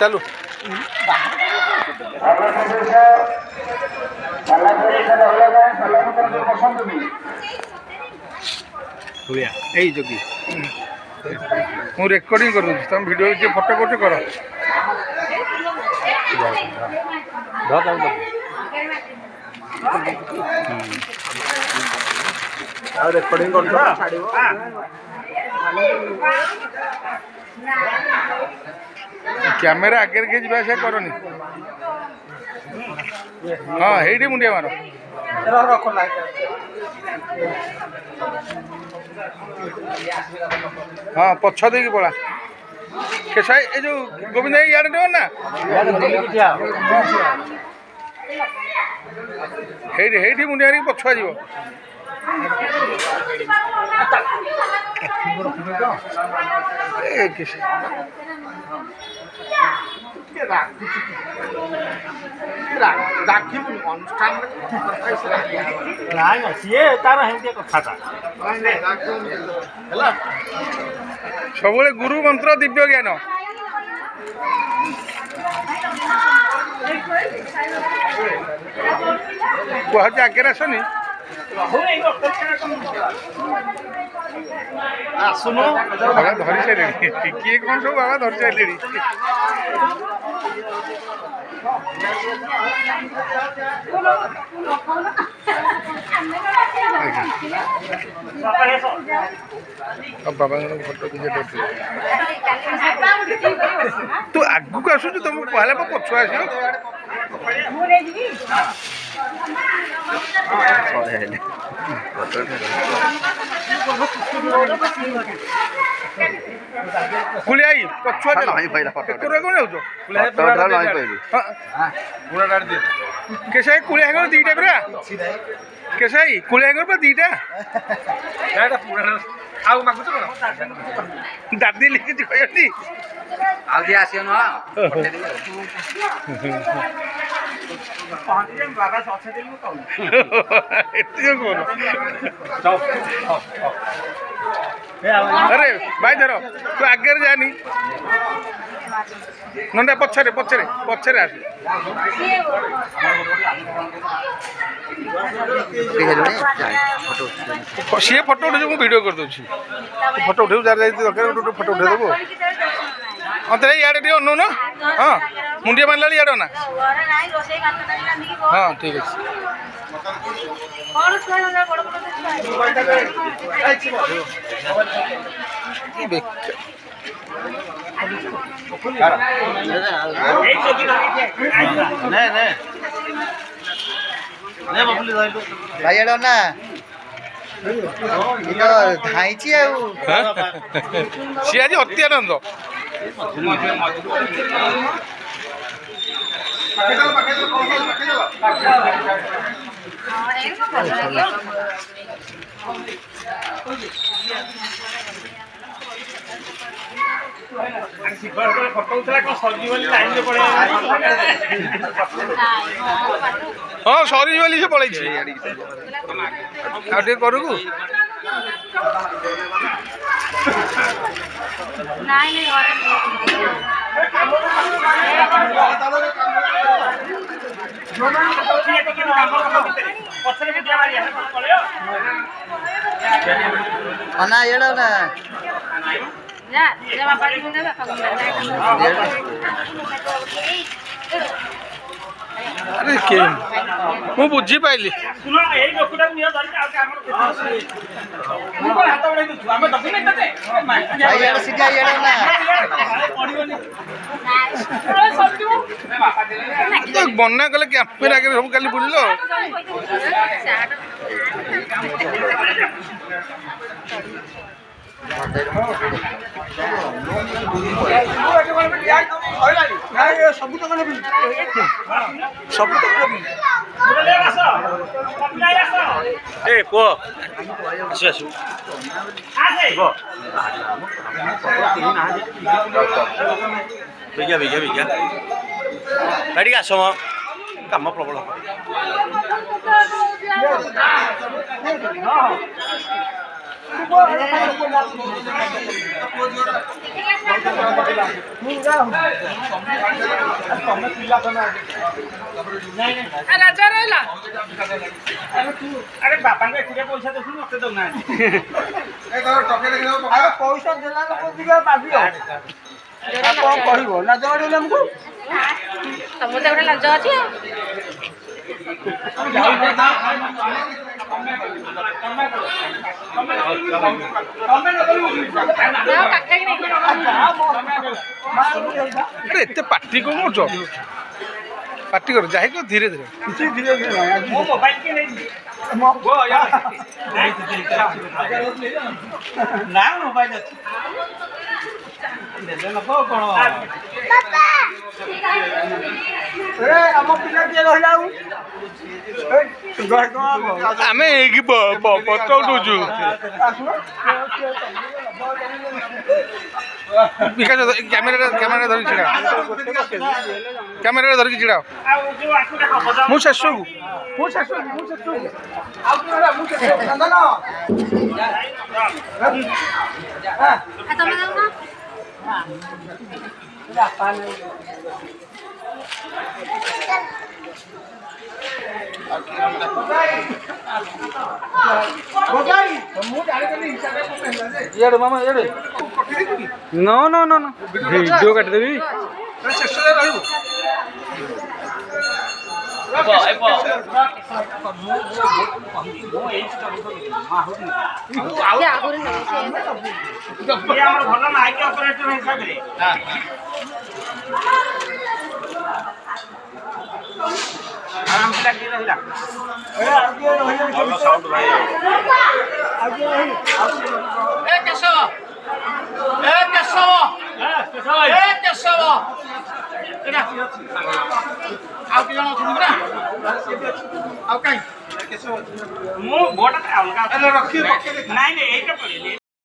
ଚାଲୁ ଏଇ ଯୋଗୀ ମୁଁ ରେକର୍ଡିଂ କରୁଛି ତମେ ଭିଡ଼ିଓ ଯିଏ ଫଟୋ କରୁଛ କର ଆଉ ରେକର୍ଡିଂ କରୁଛ ଛାଡ଼ିବ କ୍ୟାମେରା ଆଗରେ କିଏ ଯିବା ଆସିବା କରନି ହଁ ହେଇଠି ମୁଣ୍ଡିଆ ମାର ହଁ ପଛ ଦେଇକି ପଳା କେଶାଇ ଏ ଯୋଉ ଗୋବିନ୍ଦ ଭାଇ ଇଆଡ଼େ ନେବ ନା ହେଇଠି ହେଇଠି ମୁଣ୍ଡିଆ ମାରିକି ପଛୁଆ ଯିବ ସବୁବେଳେ ଗୁରୁ ମନ୍ତ୍ର ଦିବ୍ୟ ଜ୍ଞାନ କୁହାଉଛି ଆଗରେ ଆସନି ଆସୁନ ବାବା ଧରି ସାରିଲେଣି କିଏ କ'ଣ ସବୁ ବାବା ଧରି ସାରିଲେଣି ବାବାଙ୍କର ଫଟୋ ଟିକେ ତୁ ଆଗକୁ ଆସୁଛୁ ତମକୁ କହିଲା ପଛୁଆ ଆସିବ କୁଳିଆଇ ପଛୁଆ କ'ଣ ଯାଉଛ କେସାଇ କୁଳିଆଙ୍କର ଦିଟା ପୁରା କେସାଇ କୁଳିଆଙ୍କର ପୁରା ଦିଟା ଆଉ ମାଗୁଛ କ'ଣ ଦାଦି ଲେଖିଛି କହିବନି ଆଉ ଯିଏ ଆସିବ ନୁହଁ ଏତିକି କହୁନ अरे भाई धर तू आगे जानी नंदा पछरे पछरे पछरे आस सी फोटो उठे मुझे वीडियो कर दूसरी फोटो उठे जार दरकार फोटो उठे देव हाँ तो इे टे अनु ना हाँ मुंडिया मारला इे ना हाँ ठीक है ना धाइची सी आज अति आनंद हाँ सरी बोली से पलैछ आगे करू ना ये ना अरे के मु बुझी पाइली बना कले कैंपेन आगे सब खाली बुल काम प्रबल ରାଜା ରହିଲା ଆରେ ବାପାଙ୍କ ଏକୁଟିଆ ପଇସା ଦେଖୁନୁ ମତେ ଦଉନାହାନ୍ତି ପଇସା ଦେଲା ଲୋକ ଟିକେ ପାବିବ କଣ କହିବ ନା ଜଣେ ଆମକୁ ତମର ତ ଗୋଟେ ଲାଜ ଅଛି ଆଉ अरे एते पार्टी को मोचो पार्टी करो जाहि को धीरे धीरे धीरे धीरे मो मोबाइल के नहीं वो यार ना मोबाइल ଅଛି ଦେଲେ ନବ କଣ ଏ ଆମ ପିଲା କିଏ ରହିଲା ଆଉ आमे एक पटो दोजु विकास कैमेरा धरि छिड़ा कैमेरा धरि छिड़ा मु शेषु ତମେ ଦଉନ यार मामा यार no no no no video काट देबी शेषु रहबो ଆଗରୁ ନେବେ ଆମର ଭଲ ମାଇକ୍ ଅପରେଟର ହିସାବରେ ଆରାମ ପିଲା କିଏ ରହିଲା ଭଲ ସାଉଣ୍ଡ ଭାଇ ଏ କେଶବ ଏଟା ଆଉ କି ଜଣ ଅଛନ୍ତି ପରା ଆଉ କାଇଁ ମୁଁ ବୋଟା ଅଲଗା ନାଇଁ ନାଇଁ ଏଇଟା ପଳେଇଲି